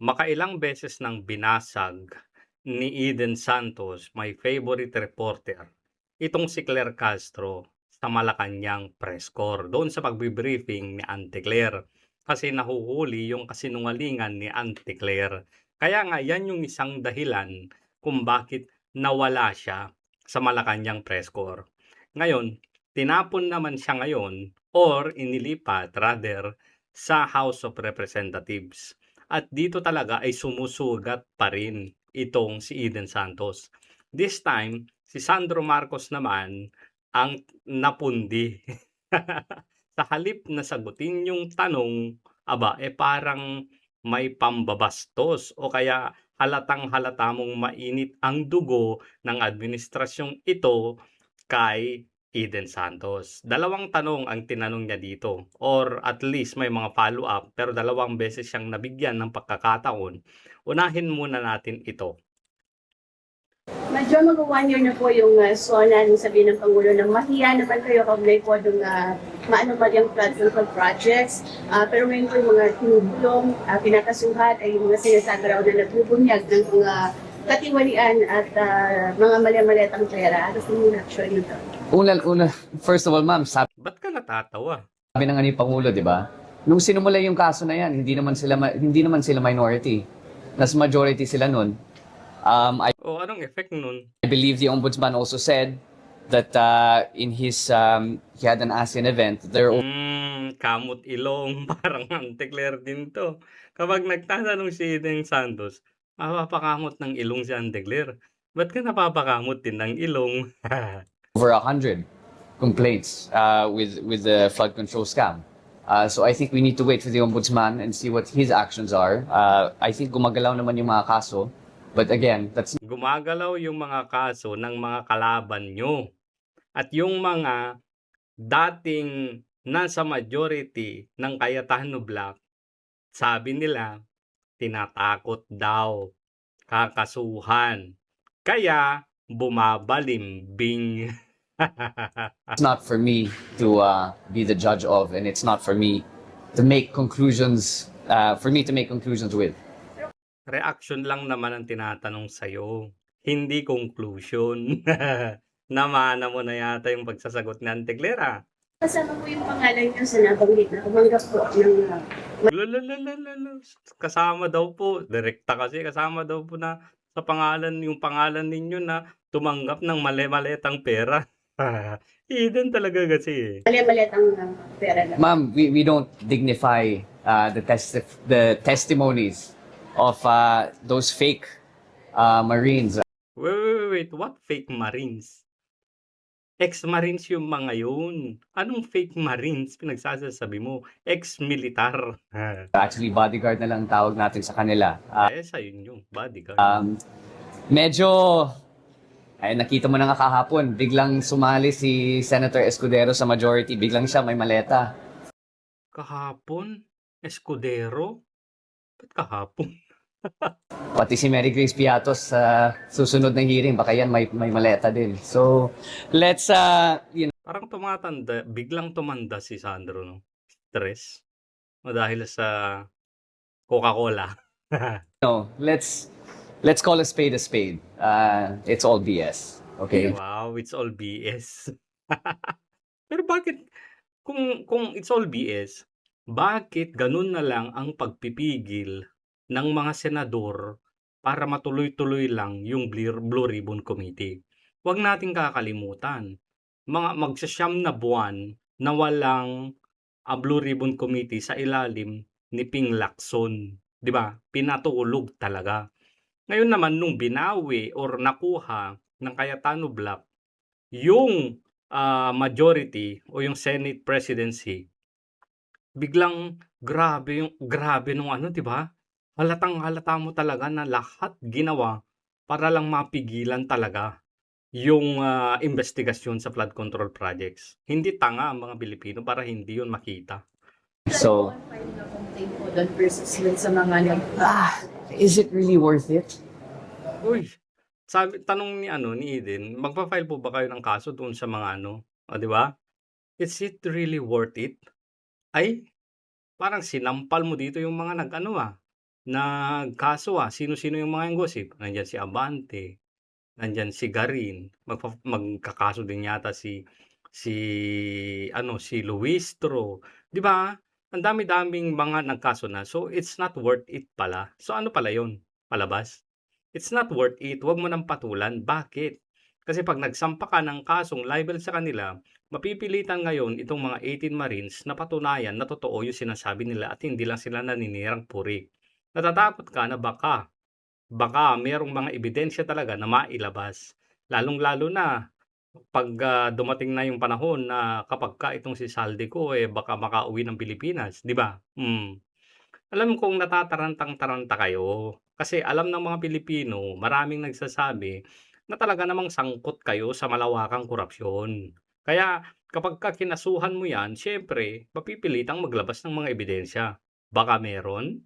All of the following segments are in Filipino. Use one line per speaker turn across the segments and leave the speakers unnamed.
Makailang beses nang binasag ni Eden Santos, my favorite reporter, itong si Claire Castro sa Malacanang press corps doon sa pagbi-briefing ni Auntie Claire. Kasi nahuhuli yung kasinungalingan ni Auntie Claire. Kaya nga yan yung isang dahilan kung bakit nawala siya sa Malacanang press corps. Ngayon, tinapon naman siya ngayon or inilipat rather sa House of Representatives. At dito talaga ay sumusugat pa rin itong si Eden Santos. This time, si Sandro Marcos naman ang napundi. Sa halip na sagutin yung tanong, aba, parang may pambabastos o kaya halatang-halata mong mainit ang dugo ng administrasyong ito kay Eden Santos. Dalawang tanong ang tinanong niya dito or at least may mga follow-up pero dalawang beses siyang nabigyan ng pagkakataon. Unahin muna natin ito.
Medyo mag-1 year na po yung SONA nung sabihin ng Pangulo na mahiya naman kayo kaugnay po nung maano ba yung flood control projects. Pero ngayon po yung mga tinubulong, pinakasuhat ay yung mga sinasabi raw na nagbubunyag ng mga katiwalian at mga mali-malitang pera. Ano po yung reaction nito?
Una, first of all, ma'am, sabi
Ba't ka natatawa?
ng ani Pangulo, di ba? Nung sinumula yung kaso na yan, hindi naman sila minority. Nas majority sila nun.
O anong effect nun?
I believe the ombudsman also said that in his he had an ASEAN event.
Kamot ilong. Parang Auntie Claire din to. Kapag nagtatanong si Eden Santos, mapapakamot ng ilong si Auntie Claire. Ba't ka napapakamot din ng ilong?
Over 100 complaints with the flood control scam. So I think we need to wait for the ombudsman and see what his actions are. I think gumagalaw naman yung mga kaso. But again, that's
Gumagalaw yung mga kaso ng mga kalaban nyo. At yung mga dating nasa majority ng Cayetano Black, sabi nila, tinatakot daw, kakasuhan. Kaya bumabalimbing.
not for me to be the judge of, and it's not for me to make conclusions. For me to make conclusions with.
Reaction lang naman ang tinatanong sa'yo, hindi conclusion. Namana mo na yata yung pagsasagot ni Auntie Clara.
Kasama po yung pangalan niyo sa nabanggit na umanggap po ng
Lalalala. Kasama daw po, direkta kasi kasama daw po na sa pangalan, yung pangalan ninyo na tumanggap ng mali-maletang pera. Eden talaga kasi eh.
mali-malitang pera lang.
Ma'am, we don't dignify the testimonies of those fake Marines.
Wait, what fake Marines? Ex-Marines yung mga yun. Anong fake Marines pinagsasabi mo? Ex-militar.
Actually, bodyguard na lang tawag natin sa kanila.
Sa yun yung bodyguard.
Medyo, ay nakita mo na nga kahapon, biglang sumali si Senator Escudero sa majority, biglang siya may maleta.
Kahapon? Escudero? Ba't kahapon?
Pati si Mary Grace Piatos sa susunod na hearing, baka yan may maleta din. So, let's,
Parang biglang tumanda si Sandro, no? Stress. O dahil sa Coca-Cola.
let's call a spade a spade. It's all BS. Okay?
Wow, it's all BS. Pero bakit, kung it's all BS, bakit ganun na lang ang pagpipigil ng mga senador para matuloy-tuloy lang yung Blue Ribbon Committee? Huwag nating kakalimutan, mga magsasyam na buwan na walang Blue Ribbon Committee sa ilalim ni Ping Lacson. 'Di ba? Pinatulog talaga. Ngayon naman nung binawi or nakuha ng Cayetano Black yung majority o yung Senate presidency, biglang grabe nung ano, 'di ba? Halatang-halata mo talaga na lahat ginawa para lang mapigilan talaga yung investigasyon sa flood control projects. Hindi tanga ang mga Pilipino para hindi yun makita.
So,
versus sa mga
is it really worth it?
Uy, tanong ni Eden, magpa-file po ba kayo ng kaso doon sa mga o 'di ba? Is it really worth it? Ay, parang sinampal mo dito yung mga nagkaso, sino-sino yung mga gossip? Nandiyan si Abante, nandiyan si Garin, magkakaso din yata si si Luistro, 'di ba? Ang dami-daming mga nagkaso na. So, it's not worth it pala. So, ano pala 'yun? Palabas? It's not worth it, 'wag mo nang patulan. Bakit? Kasi 'pag nagsampa ka ng kasong libel sa kanila, mapipilitan ngayon itong mga 18 Marines na patunayan na totoo yung sinasabi nila at hindi lang sila naninirang puri. Natatakot ka na baka merong mga ebidensya talaga na mailabas. Lalong-lalo na 'pag, dumating na yung panahon na kapagka itong si Saldico, baka makauwi ng Pilipinas, 'di ba? Alam kong natatarantang-taranta kayo, kasi alam ng mga Pilipino, maraming nagsasabi na talaga namang sangkot kayo sa malawakang korapsyon. Kaya kapagka kinasuhan mo 'yan, siyempre mapipilitang maglabas ng mga ebidensya. Baka meron?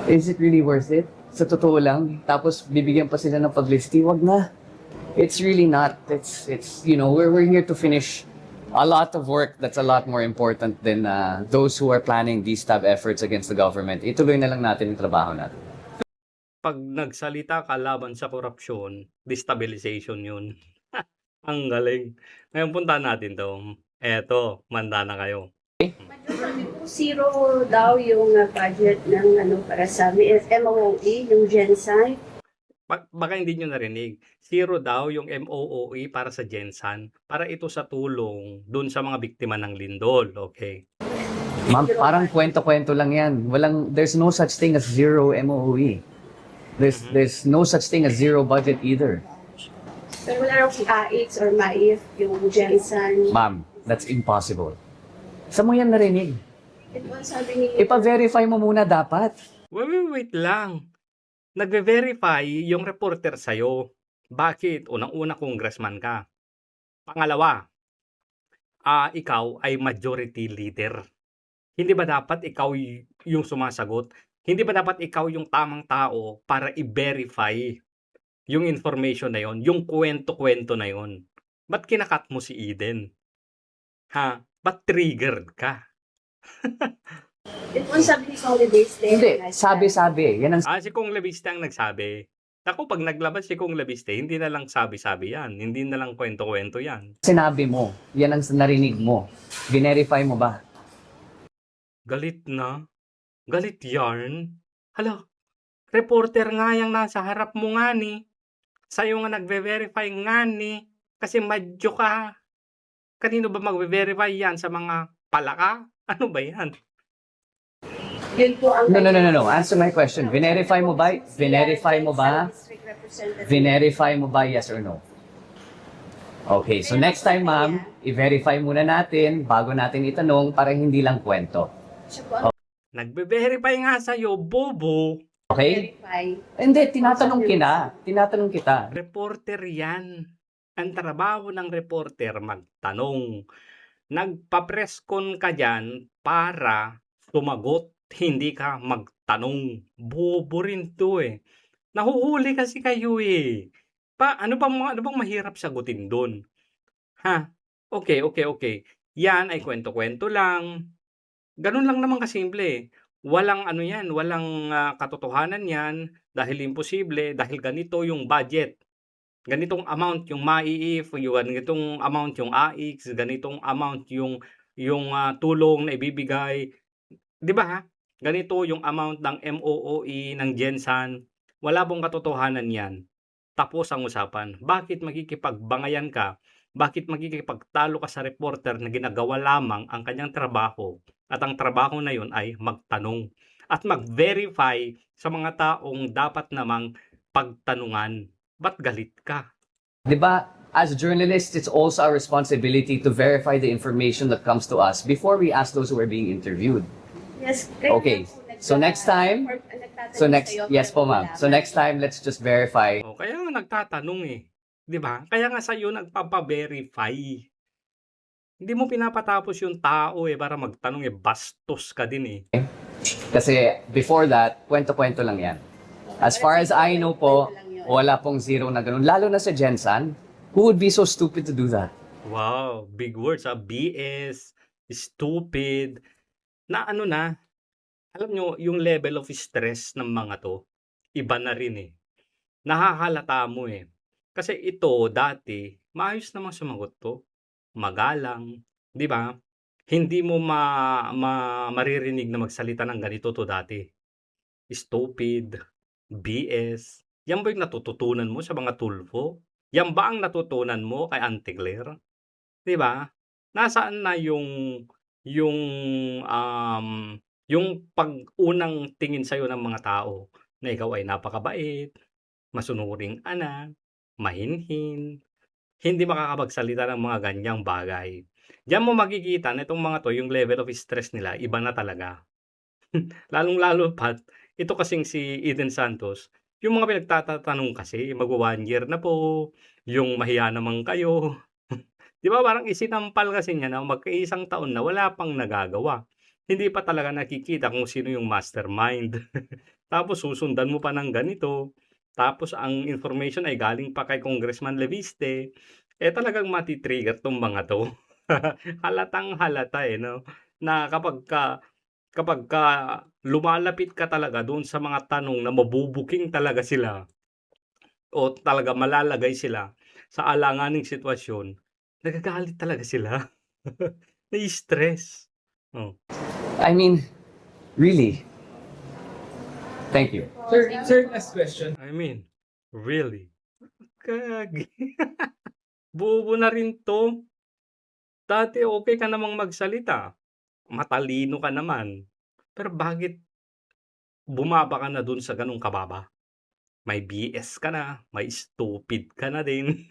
Is it really worth it? Sa totoo lang, tapos bibigyan pa sila ng publicity, wag na. It's really not. It's we're here to finish a lot of work that's a lot more important than those who are planning these type efforts against the government. Ituloy na lang natin yung trabaho natin.
'Pag nagsalita ka laban sa korapsyon, destabilization 'yun. Ang galing. Ngayon puntahan natin 'to. Eto, manda na kayo.
Medyo sabi po, zero daw yung budget ng para sa MOOE, yung Gensan.
Baka hindi niyo narinig. Zero daw yung MOOE para sa Gensan, para ito sa tulong dun sa mga biktima ng lindol, okay?
Ma'am, parang kwento-kwento lang yan. There's no such thing as zero MOE. There's no such thing as zero budget either.
Pero wala raw AX or MAIF, yung Gensan.
Ma'am, that's impossible. Saan mo yan narinig?
Ito ang sabi ni...
Ipa-verify mo muna dapat.
Wait lang. Nagve-verify yung reporter sa'yo. Bakit? Unang-una, congressman ka. Pangalawa, ikaw ay majority leader. Hindi ba dapat ikaw yung sumasagot? Hindi ba dapat ikaw yung tamang tao para i-verify yung information na yon, yung kwento-kwento na yon? Ba't kinakat mo si Eden? Ha? Ba't triggered ka?
Ito ang sabi ni Kong Labiste.
Hindi, sabi-sabi. Yan ang
Si Kong Labiste ang nagsabi. Ako, pag naglabas si Kong Labiste, hindi na lang sabi-sabi yan. Hindi na lang kwento-kwento yan.
sinabi mo. Yan ang narinig mo. Verify mo ba?
Galit na. Galit yarn. Hala, reporter nga yung nasa harap mo nga ni. Sa'yo nga nagve-verify nga ni. Kasi madyo ka. Kanino ba magve-verify yan? Sa mga palaka? Ano ba yan?
Yun po ang...
No. Answer my question. Verify mo ba? Verify mo ba? Verify mo ba, yes or no? Okay, so next time, ma'am, i-verify muna natin bago natin itanong para hindi lang kwento.
Siya po ang
Nagbe-verify nga sa'yo, bobo.
Okay?
verify.
Hindi, tinatanong kita.
Reporter yan. Ang trabaho ng reporter magtanong. Nagpa-press con ka dyan para sumagot, hindi ka magtanong. Bobo rin to eh. Nahuhuli kasi kayo eh. Ano bang mahirap sagutin doon? Ha? Okay. Yan ay kwento-kwento lang. Ganun lang naman kasimple eh. Walang walang katotohanan yan dahil imposible, dahil ganito yung budget. Ganitong amount yung MAIF, ganitong amount yung AX, ganitong amount yung tulong na ibibigay. 'Di ba? Ganito yung amount ng MOOE ng Gensan. Wala pong katotohanan 'yan. Tapos ang usapan. Bakit makikipagbangayan ka? Bakit makikipagtalo ka sa reporter na ginagawa lamang ang kanyang trabaho? At ang trabaho na 'yon ay magtanong at mag-verify sa mga taong dapat namang pagtanungan. Ba't galit ka?
Di ba, as journalists, it's also our responsibility to verify the information that comes to us before we ask those who are being interviewed.
Yes.
Okay. So next time, yes po ma'am. So next time, let's just verify.
Kaya nga nagtatanong eh. 'Di ba? Kaya nga sa'yo nagpapa-verify. Hindi mo pinapatapos yung tao para magtanong bastos ka din eh.
Kasi before that, kwento-kwento lang yan. As far as I know po, wala pong zero na ganun. Lalo na sa Gensan, who would be so stupid to do that?
Wow, big words BS, stupid. Na Alam nyo, yung level of stress ng mga 'to, iba na rin, eh. Nahahalata mo, eh. Kasi ito dati, maayos namang sumagot 'to, magalang, 'di ba? Hindi mo maririnig na magsalita ng ganito 'to dati. Stupid, BS, 'yan ba yung natututunan mo sa mga Tulfo? 'Yan ba ang natutunan mo kay Auntie Claire? 'Di ba? Nasaan na yung, um, yung unang tingin sa'yo ng mga tao na ikaw ay napakabait, masunuring anak, mahinhin, hindi makakapagsalita ng mga ganyang bagay. Diyan mo makikita na itong mga 'to, yung level of stress nila iba na talaga. Lalong-lalo pa't ito kasing si Eden Santos, yung mga pinagtatatanong kasi magwa-1 year na po, yung mahiya naman kayo. 'Di ba parang isinampal kasi niya na magkaisang taon na wala pang nagagawa. Hindi pa talaga nakikita kung sino yung mastermind. Tapos susundan mo pa ng ganito, tapos ang information ay galing pa kay Congressman Leviste, eh, talagang mati-trigger 'tong mga 'to. Halatang-halata, eh, 'no, na kapagka lumalapit ka talaga doon sa mga tanong na mabubuking talaga sila o talaga malalagay sila sa alanganing sitwasyon, nagagalit talaga sila. Nai-stress. Oh,
I mean, really. Thank you.
Sir, last question.
I mean, really? Gagi. Bobo na rin 'to. Dati okey ka namang magsalita, matalino ka naman, pero bakit bumaba ka na dun sa ganong kababa? May BS ka na, may stupid ka na din.